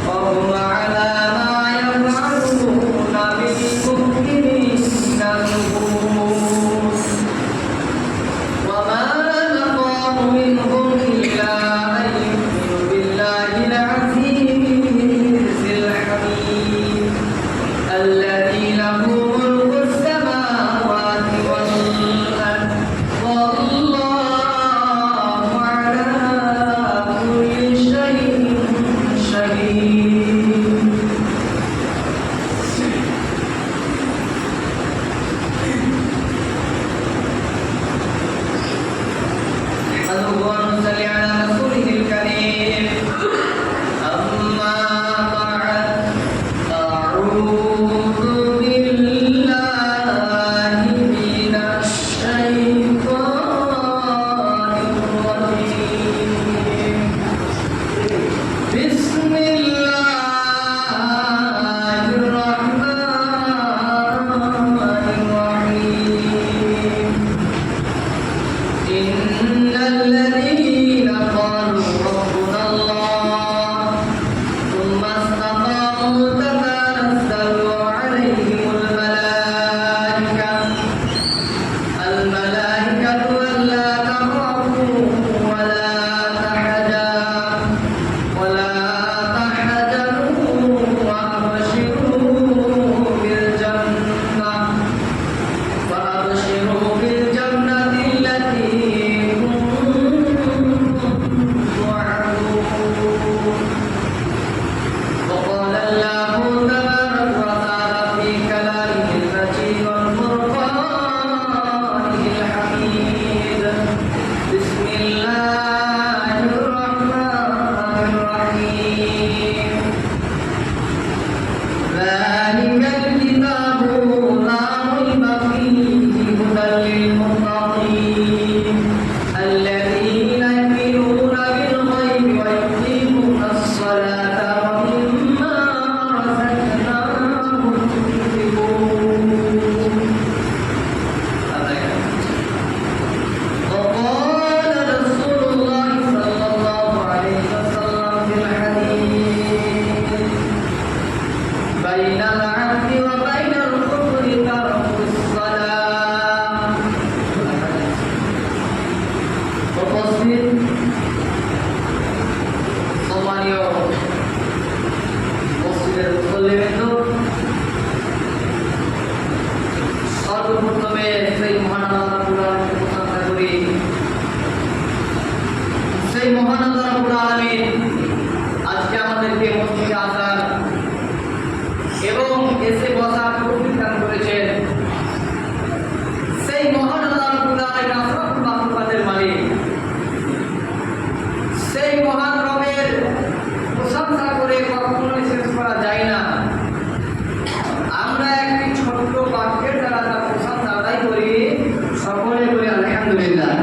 وهم على ما يفعلون বাইনাল আবদি ওয়া বাইনাল কুফরি তারকুস সালাম। উপস্থিত সম্মানীয় মসজিদের মুসল্লিবৃন্দ, সর্বপ্রথমে সেই মহান আল্লাহ রাব্বুল আলামিনের প্রশংসা করি। সেই মহান আল্লাহ রাব্বুল আলামিন আজকে আমাদেরকে মসজিদে আসার এবং এসে বসার তৌফিক দান করেছেন। সেই মহান আল্লাহ রাব্বুল আলামিন আসমানুল মাখলুকাতের মালিক, সেই মহান রবের প্রশংসা করে কখনোই শেষ করা যায় না। আমরা একটি ছোট্ট বাক্যের দ্বারা তার প্রশংসা আদায় করি, সকলে করি আলহামদুলিল্লাহ।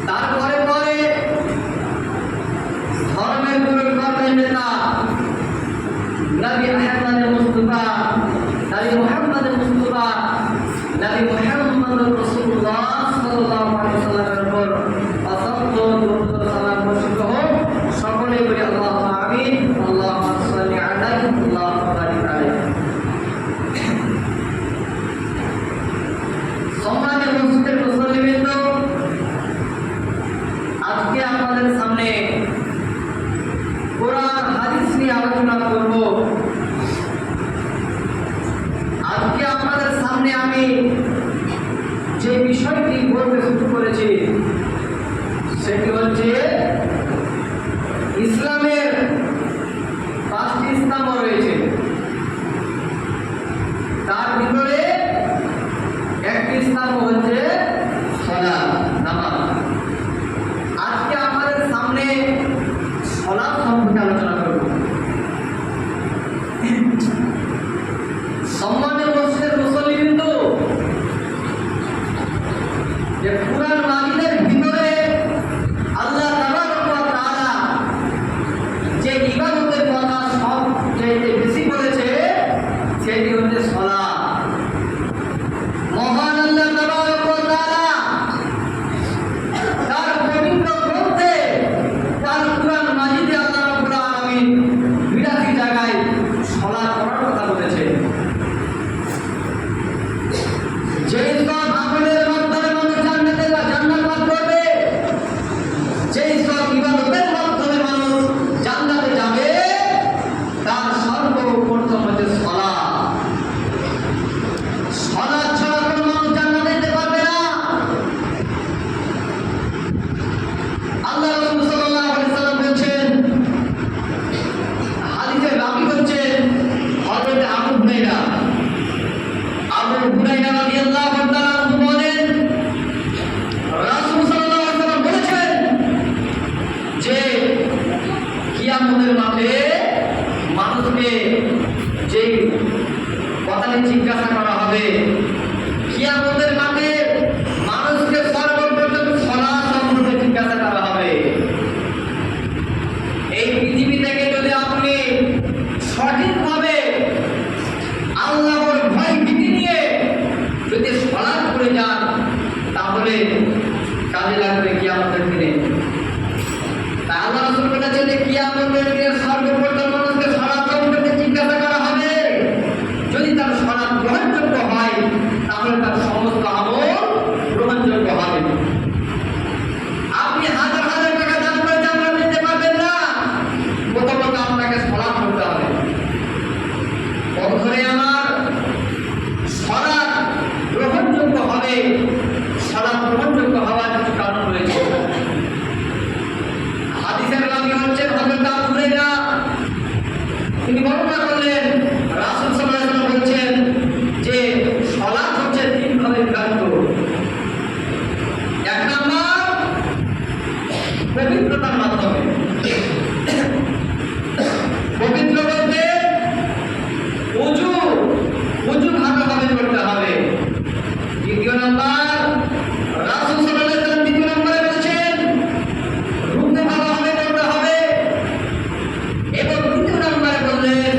তারপরে পরে ধর্মের গুরু কর্মের নেতা নবী আহমদ মুস্তাফা, নবী মুহাম্মদ মুস্তাফা, নবী মুহাম্মদ রাসূলুল্লাহ সাল্লাল্লাহু আলাইহি ওয়াসাল্লামের উপর অসংখ্য দরুদ ও সালাম বর্ষিত হোক। সকলে বলি আল্লাহুম্মা আমিন। আল্লাহুম্মা সাল্লি আলাইহি আল্লাহুম্মা বারিক আলাইহি। সম্মানিত মসজিদের মুসল্লিবৃন্দ, আজকে আপনাদের সামনে কোরআন হাদিস নিয়ে আলোচনা করব। আজকে আপনাদের সামনে আমি যে বিষয়টি বলতে শুরু করেছি সেটি হচ্ছে ইসলামের 5টি স্তম্ভ রয়েছে, তার ভিতরে একটি স্তম্ভ হচ্ছে সালাত, নামাজ। আজকে আমাদের সামনে সালাত সম্পর্কে আলোচনা করব। সম্মানিত মসজিদের মুসল্লিবৃন্দ, যে কুরআন মাজিদের ভিতরে আল্লাহ তাবারক ওয়া তাআলা যে ইবাদতের কথা সবচেয়ে বেশি বলেছে সেটি হচ্ছে সালাত। মহান আল্লাহ তাবারক ওয়া তাআলা তার পবিত্র গ্রন্থে, তার কুরআন মাজিদে আল্লাহ রাব্বুল আলামিন 82 জায়গায় সালাত করার কথা বলেছে। যেই সব আমলের মাধ্যমে মানুষ জান্নাত লাভ করবে, যেই সব ইবাদতের মাধ্যমে মানুষ জান্নাতে যাবে, তার সর্বপ্রথম হচ্ছে সালাত। সালাত ছাড়া কোনো মানুষ জান্নাতে যেতে পারবে না। আল্লাহ রাসূল সাল্লাল্লাহু আলাইহি ওয়াসাল্লাম বলেছেন, হাদিসে রাবী হচ্ছেন হযরত আবু হুরায়রা রাদিয়াল্লাহু তাআলা আনহু বলেন, রাসূল সাল্লাল্লাহু আলাইহি ওয়াসাল্লাম বলেছেন যে কিয়ামতের মাঠে মানুষকে যেই কথাটি জিজ্ঞাসা করা হবে, কিয়ামতের মাঠে মানুষকে সর্বপ্রথম সালাত সম্পর্কে জিজ্ঞাসা করা হবে। এই পৃথিবী থেকে যদি আপনি সঠিকভাবে আল্লাহর ভয় ভীতি নিয়ে যদি সালাত করে যান, তাহলে কাজে লাগবে কিয়ামতের দিনে। তাই আল্লাহ রাসূল বলেছেন যে কিয়ামতের দিনে সর্বপ্রথম মানুষকে সালাত সম্পর্কে জিজ্ঞাসা করা হবে। যদি তার সালাত গ্রহণযোগ্য হয়, তাহলে তার সমস্ত আমল গ্রহণযোগ্য হবে। আপনি হাজার হাজার টাকা দান করে জান্নাত নিতে পারবেন না, প্রথমত আপনাকে সালাত করতে হবে। বন্ধুরে আমার, সালাত গ্রহণযোগ্য হবে। সালাত গ্রহণযোগ্য হওয়ার কিছু কারণ রয়েছে। হাদিসের রাবী হচ্ছেন হযরত আবু হুরায়রা। তিনি বর্ণনা করলেন, রাসূল সাল্লাল্লাহু আলাইহি ওয়াসাল্লাম বলেছেন যে সালাত হচ্ছে 3 ভাবে বিভক্ত। 1 নাম্বার পবিত্রতার মাধ্যমে। পবিত্র বলতে ওযু ভালোভাবে করতে হবে। 2 নাম্বার রাসূল সাল্লাল্লাহু আলাইহি ওয়াসাল্লাম 2 নম্বরে বলেছেন রুকু ভালোভাবে করতে হবে। এবং 3 নম্বরে বললেন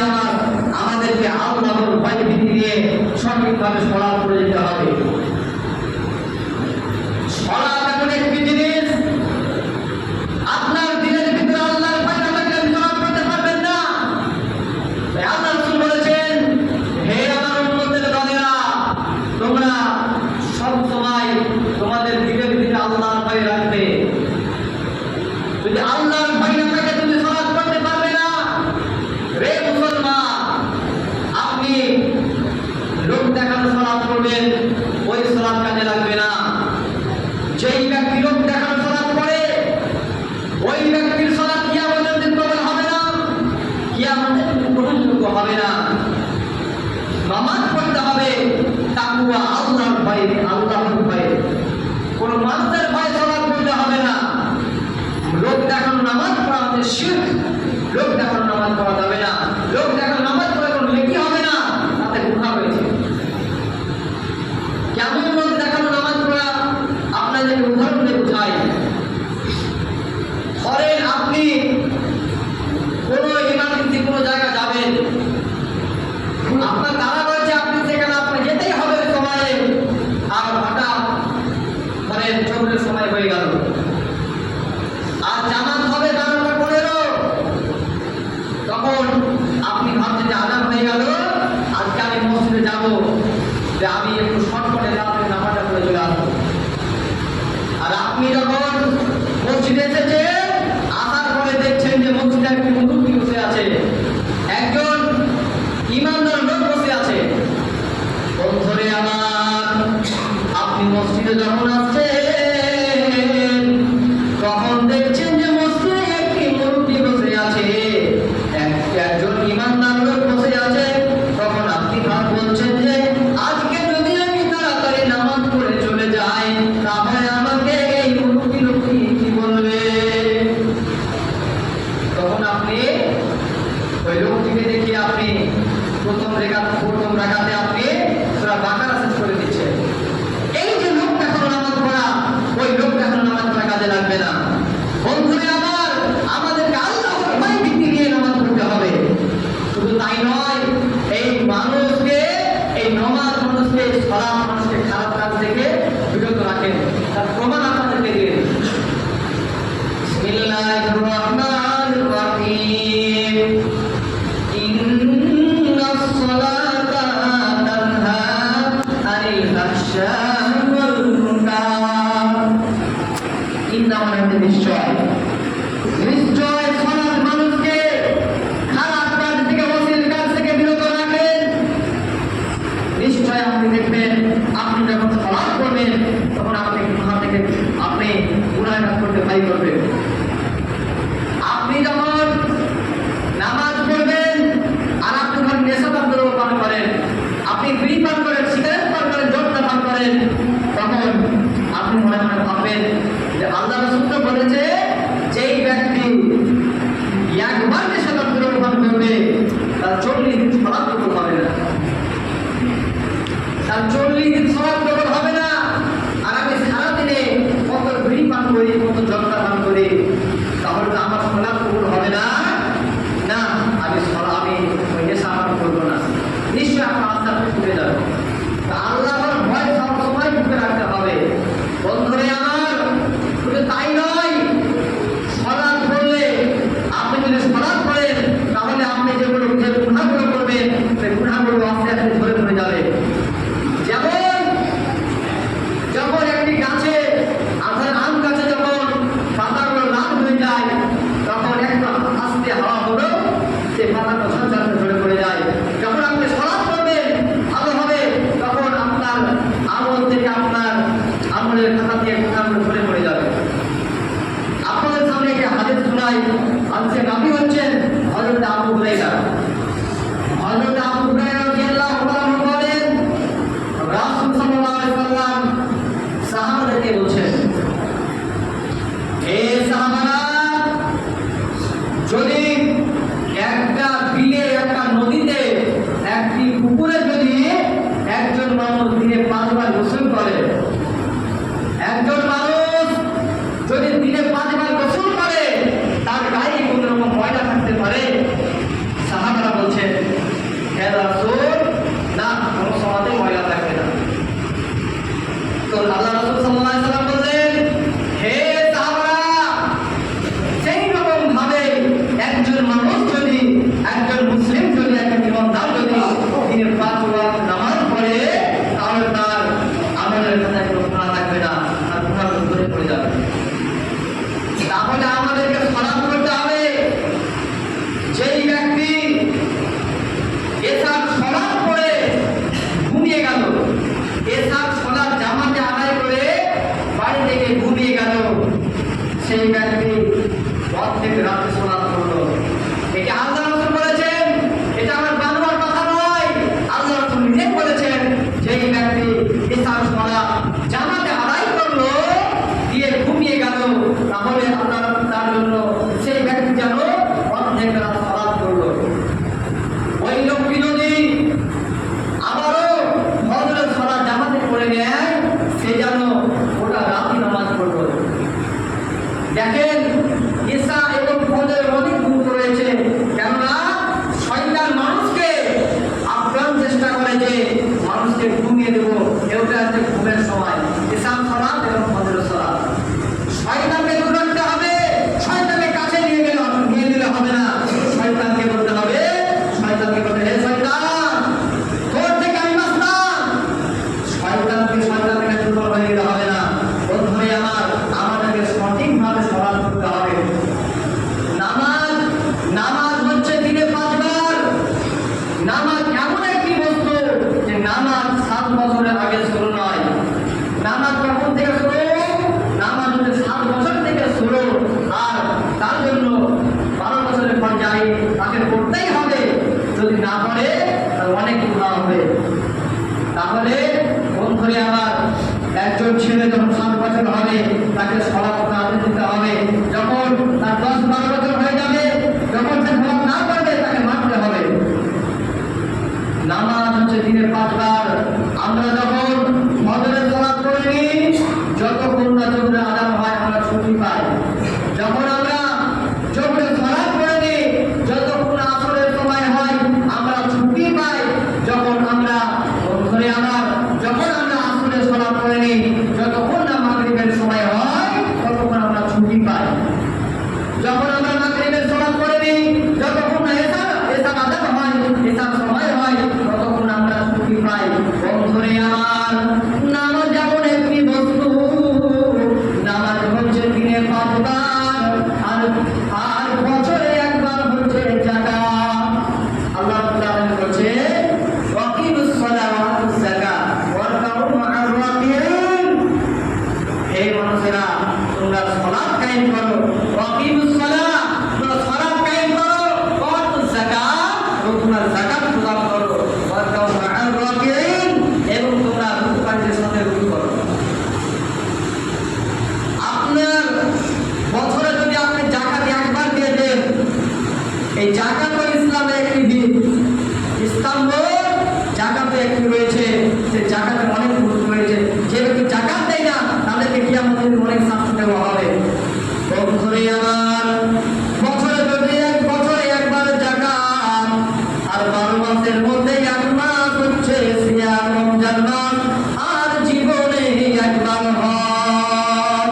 আমার আমাদেরকে আল্লাহর ভয় ভীতি নিয়ে সঠিকভাবে সলাৎ করে যেতে হবে। সলাৎ এমন একটি জিনিস, আপনার দিনের ভিতরে আল্লাহর ভয় না থাকলে আপনি সলাৎ করতে পারবেন না। তাই আল্লাহ রাসূল বলেছেন, হে আমার উম্মতের দলেরা, তোমরা সব সময় তোমাদের দিনের ভিতরে আল্লাহর ভয় রাখবে। যদি আল্লাহর ভয় না থাকে তুমি সলাৎ করতে পারবে না। রে মুসলমান, আপনি লোক দেখানো সলাৎ করবেন, ওই সলাৎ কাজে লাগবে না। যেই ব্যক্তি লোক দেখানো সলাৎ করে, ওই ব্যক্তির সলাৎ কিয়ামতের দিন কবুল হবে না, কিয়ামতের দিন গ্রহণযোগ্য হবে না। নামাজ পড়তে হবে তাকওয়া, আল্লাহর ভয়ে, আল্লাহর ভয়ে। কোন মানুষের ভয়ে সলাৎ করতে হবে না। লোক দেখানো নামাজ পড়া আমাদের শিরক। লোক দেখানো নামাজ পড়া যাবে না। লোক দেখানো নামাজ পড়া কোনো নেকি হবে না, তাতে গুনাহ হয়েছে। কেমন লোক দেখানো নামাজ পড়া আপনাদের উদাহরণ দিয়ে বোঝাই। ধরেন আপনি কোনো ইমার্জেন্সি কোনো জায়গা যাবেন, আপনার তারা রয়েছে, আপনি সেখানে আপনার যেতেই হবে ওই সময়ে, আর হঠাৎ ধরেন চোখের সময় হয়ে গেল, আর জামাত হবে 12:15, তখন আপনি ভাবছেন যে আজান হয়ে গেল, আজকে আমি মসজিদে যাব, যে আমি একটু শর্টকাটে রাতে নামাজটা পড়ে চলে আসবো। আর আপনি যখন মসজিদে এসেছেন, আসার পরে দেখছেন যে মসজিদে একটি মুরব্বি বসে আছে, একজন ইমানদার লোক বসে আছে। বন্ধুরে আমার, আপনি মসজিদে যখন আসছেন, তখন দেখছেন যে মসজিদে একটি মুরব্বি বসে আছে, একজন ইমানদার লোক বসে আছে। তখন আপনি বলছেন যে আজকে যদি আমি তাড়াতাড়ি নামাজ পড়ে চলে যাই, তাহলে আমাকে এই মুরব্বি লোকটি কি বলবে? তখন আপনি ওই লোকটিকে দেখে আপনি প্রথম রাকাতে আপনি সূরা বাকারা শেষ করে দিচ্ছেন। এই যে লোক দেখানো নামাজ পড়া, ওই লোক দেখানো নামাজ পড়া কাজে লাগবে না। বন্ধুরা আমার, আমাদেরকে আল্লাহর ভয় ভীতি নিয়ে নামাজ পড়তে হবে। শুধু তাই নয়, এই মানুষকে, এই নামাজ মানুষকে, সালাত মানুষকে খারাপ কাজ থেকে বিরত রাখেন। তার প্রমাণ আপনাদেরকে দিয়ে দিই। বিসমিল্লাহির রহমানির রহিম। ইন্নাস সালাতা তানহা আনিল ফাহশাই ওয়াল মুনকার। ইন্না মানে নিশ্চয়, নিশ্চয় সালাত মানুষকে খারাপ কাজ থেকে, অশ্লীল কাজ থেকে বিরত রাখে। নিশ্চয় আপনি দেখবেন, আপনি যখন সালাত করবেন, তখন আপনি গুনাহ থেকে, আপনি গুনাহ কাজ করতে ভয় করবেন। আপনি যখন নামাজ পড়বেন, আর আপনি যখন নেশাদ্রব্য পান করেন, আপনি বিড়ি পান করেন, সিগারেট পান করেন, জর্দা পান করেন, তখন আপনি মনে মনে ভাববেন যে আল্লাহ রাসূল তো বলেছে, যেই ব্যক্তি একবার নেশাদ্রব্য পান করবে, তার 40 দিন সালাত কবুল হবে না। তার 40 দিন সালাত কবুল হবে না। আর আমি সারাদিনে কত বিড়ি পান করি, কত জর্দা পান করি, তাহলে তো আমার সালাত কবুল হবে না। না, আমি ওই নেশা পান করবো না। নিশ্চয় আমার আস্থা ছুটে যাবে। আল্লাহর ভয় সবসময় মুখে রাখতে হবে। বন্ধুরে আমার, শুধু তাই নয়, সালাত পড়লে, আপনি যদি সালাত পড়েন, তাহলে আপনি যেগুলো গুনাহগুলো করবেন, সেই গুনাহগুলো আস্তে আস্তে ধরে ধরে যাবে। যেমন যখন একটি গাছে, আম গাছে যখন পাতাগুলো লাল হয়ে যায়, তখন একটা আস্তে হাওয়া হলো, সেই পাতাটা ঝরঝর ঝরে পড়ে যায়। যখন আপনি সালাত করবেন, ভালো হবে, তখন আপনার নামাজ এমন একটি বস্তু যে নামাজ 7 বছরের আগে শুরু নয়। নামাজ কখন থেকে শুরু? নামাজ হচ্ছে 7 বছর থেকে শুরু। আর তার জন্য 12 বছরের পর্যায়ে তাকে পড়তেই হবে। যদি না পড়ে তাহলে অনেক গুনাহ হবে। তাহলে বন্ধুরে আমার, একজন ছেলে যখন 7 বছর হবে তাকে সালাত আদায় দিতে হবে। যখন তার 10-12 বছর হয়ে যাবে, যখন সে সালাত না পড়বে তাকে মারতে হবে। নামাজ হচ্ছে দিনে 5 বার। আমরা যখন ফজরের সালাত পড়ে নিই, যতক্ষণ না জোহরের আযান হয় আমরা ছুটি পাই। যখন আমরা জোহরের সালাত পড়ে নিই, যতক্ষণ না আসরের সময় হয় আমরা ছুটি পাই। যখন আমরা বন্ধুরে আমার, যখন আমরা আসরের সালাত পড়ে নিই, যতক্ষণ না মাগরিবের সময় হয় ততক্ষণ আমরা ছুটি পাই। যখন আমরা মাগরিবের সালাত পড়ে নিই, যতক্ষণ না এশার আযান হয়, এশার সময় হয়, ততক্ষণ আমরা ছুটি পাই। বন্ধুরে আমার, নামাজ যেমন একটি বস্তু, নামাজ হচ্ছে দিনে 5 বার, আর বছরে 1 বার হচ্ছে যাকাত। আল্লাহ তাআলা বলছে ওয়াকিমুস সালাত ওয়াতুজ যাকাত ওয়ারকাউ মা'আর রাকিঈন। হে মানুষেরা, তোমরা সালাত কায়েম করো। ওয়াকিমুস সালাত, তোমরা সালাত কায়েম করো। ওয়াতুজ যাকাত, তোমরা যাকাত প্রদান করো। ওয়ারকাউ মা'আর রাকিঈন, এবং তোমরা রুকুকারীদের সাথে রুকু করো। আপনার বছরে যদি আপনি যাকাত একবার দিয়ে দেন, এই যাকাত ইসলামের একটি দিক স্তম্ভ। যাকাতে একটি রয়েছে, যে যাকাতে অনেক গুরুত্ব রয়েছে। যে ব্যক্তি যাকাত দেয় না তাদেরকে কিয়ামতের দিন অনেক শাস্তি দেওয়া হবে। বন্ধুরে আমার, বছরে যদি বছরে 1 বার যাকাত, আর 12 মাসের মধ্যে 1 মাস হচ্ছে সিয়াম রমজান মাস, আর জীবনে 1 বার হজ।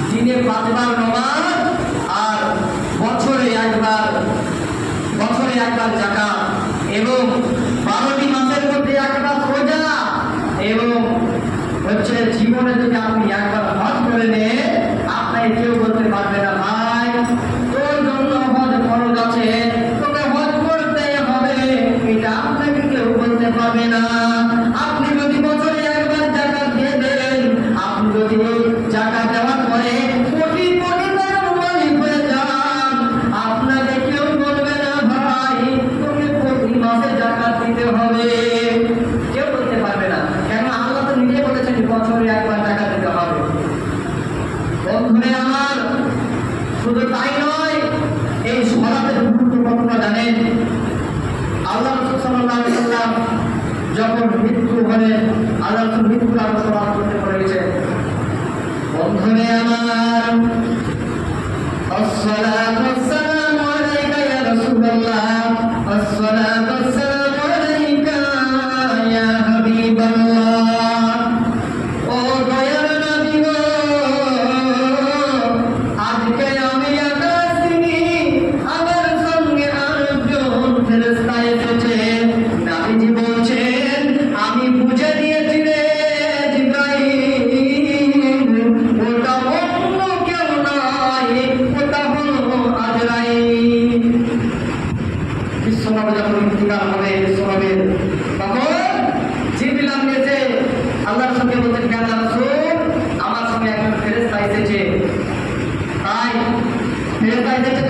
দিনে 5 বার নামাজ, আর বছরে 1 বার যাকাত, এবং 12টি মাসের মধ্যে 1 মাস রোজা, এবং হচ্ছে জীবনে যদি আপনি 1 বার হজ করে নেন, আপনাকে কেউ বলতে পারবে না ভাই তোর জন্য হজ ফরজ আছে, তোকে হজ করতে হবে, এটা আপনাকে কেউ বলতে পারবে না। আপনি যদি বছরে 1 বার যাকাত দিয়ে দেন, আপনি যদি যাকাত দেওয়ার পরে কোটি কোটি টাকার মালিক হয়ে যান, আপনাকে কেউ বলবে না ভাই তোকে প্রতি মাসে যাকাত দিতে হবে। কেউ বলতে পারবে না। কেন? আল্লাহ তো নিজে বলেছেন বছরে 1 বার যাকাত দিতে হবে। বন্ধুরে আমার, শুধু তাই নয়, এই সালাতের গুরুত্ব কতটা জানেন? আল্লাহ রাসূল সাল্লাল্লাহু আলাইহি ওয়াসাল্লাম যখন মৃত্যু হলে আল্লাহ রাসূল মৃত্যুর আগে সালাত করতে বলেছেন। বন্ধুরে আমার, আসসালাতু ওয়াসসালামু আলাইকা ইয়া রাসূলুল্লাহ, আসসালাতু ওয়াসসালামু আলাইকা ইয়া হাবিবাল্লাহ। ও দয়ার নবী গো, আজকে আমি একা আসিনি, আমার সঙ্গে আরেকজন ফেরেশতা এসেছে। নবীজি বলছেন, আমি বুঝে দিয়েছি রে জিবরাইল, ওটা অন্য কেউ নয়, ওটা হলো আজরাইল। বিশ্বনবী যখন ইন্তিকাল হবে, বিশ্বনবীর তখন জিবরিল এসে আল্লাহর সঙ্গে বলতেন, কেন রাসূল, আমার সঙ্গে একজন ফেরেশতা এসেছে। তাই ফেরেশতা এসেছে